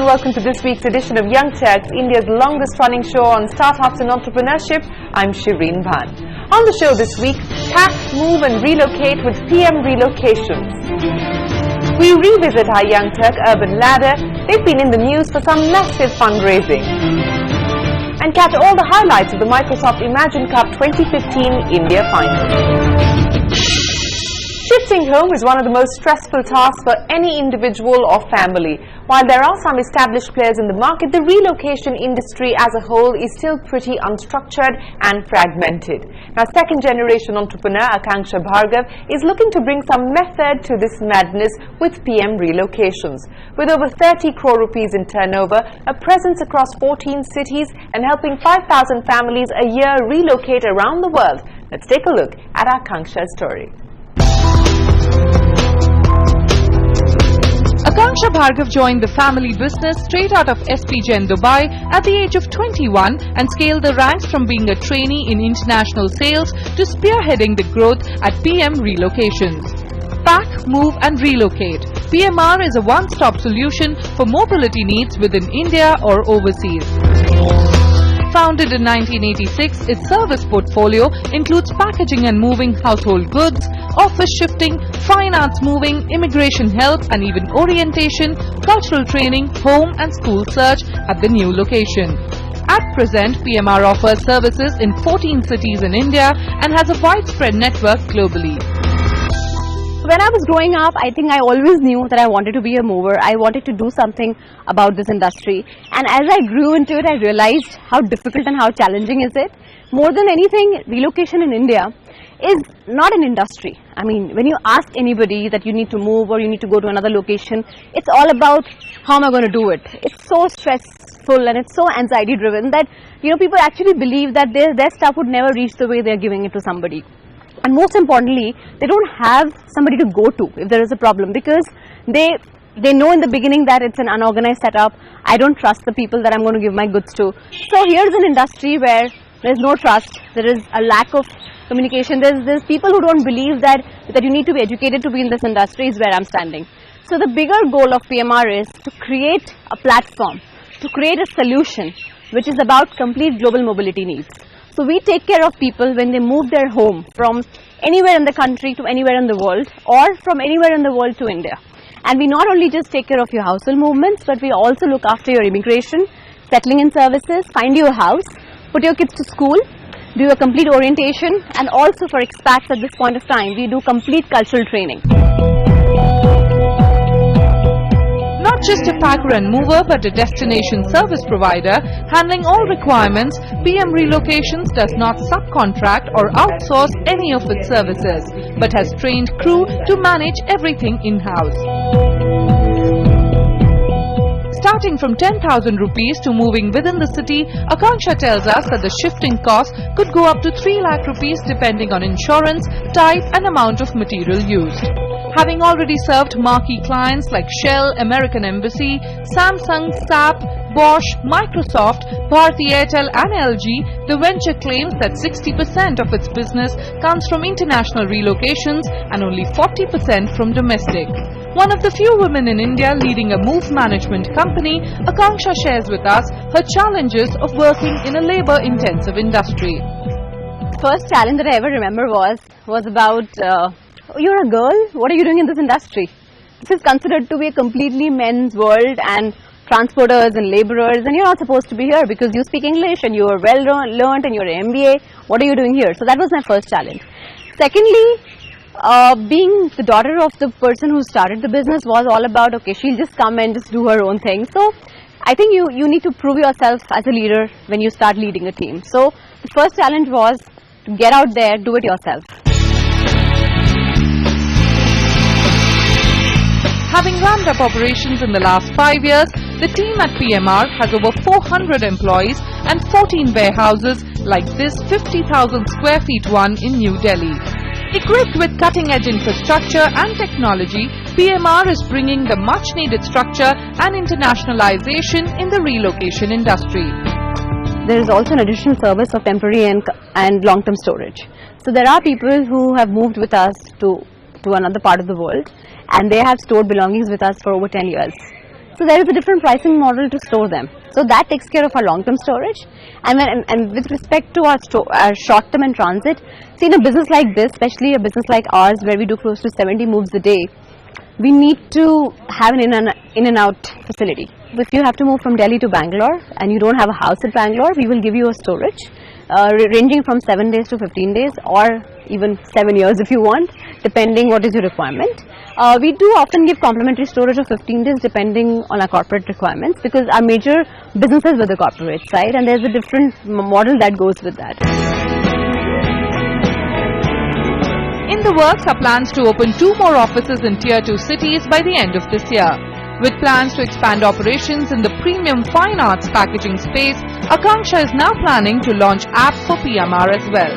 and welcome to this week's edition of Young Turks, India's longest running show on startups and entrepreneurship. I'm Shireen Bhan. On the show this week, pack, move and relocate with PM Relocations. We revisit our Young Turk urban ladder. They've been in the news for some massive fundraising. And catch all the highlights of the Microsoft Imagine Cup 2015 India final. Shifting home is one of the most stressful tasks for any individual or family. While there are some established players in the market, the relocation industry as a whole is still pretty unstructured and fragmented. Now, second-generation entrepreneur Akanksha Bhargav is looking to bring some method to this madness with PM Relocations. With over 30 crore rupees in turnover, a presence across 14 cities and helping 5,000 families a year relocate around the world, let's take a look at Akanksha's story. Akanksha Bhargav joined the family business straight out of SP Jain Dubai at the age of 21 and scaled the ranks from being a trainee in international sales to spearheading the growth at PM Relocations. Pack, move and relocate. PMR is a one-stop solution for mobility needs within India or overseas. Founded in 1986, its service portfolio includes packaging and moving household goods, office shifting, fine arts moving, immigration help and even orientation, cultural training, home and school search at the new location. At present, PMR offers services in 14 cities in India and has a widespread network globally. When I was growing up, I think I always knew that I wanted to be a mover. I wanted to do something about this industry. And as I grew into it, I realized how difficult and how challenging is it. More than anything, relocation in India is not an industry. I mean, when you ask anybody that you need to move or you need to go to another location, it's all about how am I going to do it. It's so stressful and it's so anxiety driven that, people actually believe that their stuff would never reach the way they're giving it to somebody. And most importantly, they don't have somebody to go to if there is a problem, because they know in the beginning that it's an unorganized setup. I don't trust the people that I'm going to give my goods to. So here's an industry where there's no trust, there is a lack of communication, there's people who don't believe that you need to be educated to be in this industry is where I'm standing. So the bigger goal of PMR is to create a platform, to create a solution which is about complete global mobility needs. So we take care of people when they move their home from anywhere in the country to anywhere in the world, or from anywhere in the world to India. And we not only just take care of your household movements, but we also look after your immigration, settling in services, find you a house, put your kids to school, do a complete orientation, and also for expats at this point of time, we do complete cultural training. Not just a packer and mover, but a destination service provider handling all requirements, PM Relocations does not subcontract or outsource any of its services, but has trained crew to manage everything in-house. Starting from 10,000 rupees to moving within the city, Akanksha tells us that the shifting cost could go up to 3 lakh rupees depending on insurance, type and amount of material used. Having already served marquee clients like Shell, American Embassy, Samsung, SAP, Bosch, Microsoft, Bharti Airtel and LG, the venture claims that 60% of its business comes from international relocations and only 40% from domestic. One of the few women in India leading a move management company, Akanksha shares with us her challenges of working in a labor-intensive industry. First challenge that I ever remember was about, you're a girl, what are you doing in this industry? This is considered to be a completely men's world, and transporters and laborers, and you're not supposed to be here because you speak English and you're well learned and you're an MBA. What are you doing here? So that was my first challenge. Secondly, being the daughter of the person who started the business was all about, okay, she'll just come and just do her own thing. So I think you need to prove yourself as a leader when you start leading a team. So the first challenge was to get out there, do it yourself. Having ramped up operations in the last 5 years, the team at PMR has over 400 employees and 14 warehouses like this 50,000 square feet one in New Delhi. Equipped with cutting-edge infrastructure and technology, PMR is bringing the much-needed structure and internationalization in the relocation industry. There is also an additional service of temporary and long-term storage. So there are people who have moved with us to another part of the world, and they have stored belongings with us for over 10 years. So there is a different pricing model to store them. So that takes care of our long-term storage. And with respect to our short-term and transit, see, in a business like this, especially a business like ours where we do close to 70 moves a day, we need to have an in and out facility. If you have to move from Delhi to Bangalore and you don't have a house at Bangalore, we will give you a storage ranging from 7 days to 15 days, or even 7 years if you want, depending what is your requirement. We do often give complimentary storage of 15 days depending on our corporate requirements, because our major businesses with the corporate side, and there's a different model that goes with that. In the works are plans to open 2 more offices in Tier 2 cities by the end of this year. With plans to expand operations in the premium fine arts packaging space, Akanksha is now planning to launch app for PMR as well.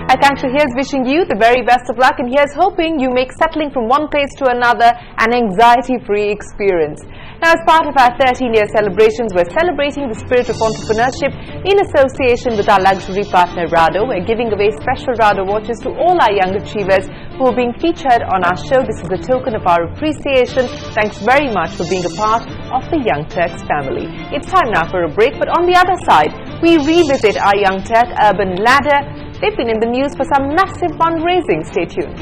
Akanksha, here's wishing you the very best of luck, and here's hoping you make settling from one place to another an anxiety-free experience. Now, as part of our 13-year celebrations, we're celebrating the spirit of entrepreneurship in association with our luxury partner Rado. We're giving away special Rado watches to all our young achievers who are being featured on our show. This is a token of our appreciation. Thanks very much for being a part of the Young Turks family. It's time now for a break, but on the other side, we revisit our Young Turk urban ladder. They've been in the news for some massive fundraising. Stay tuned.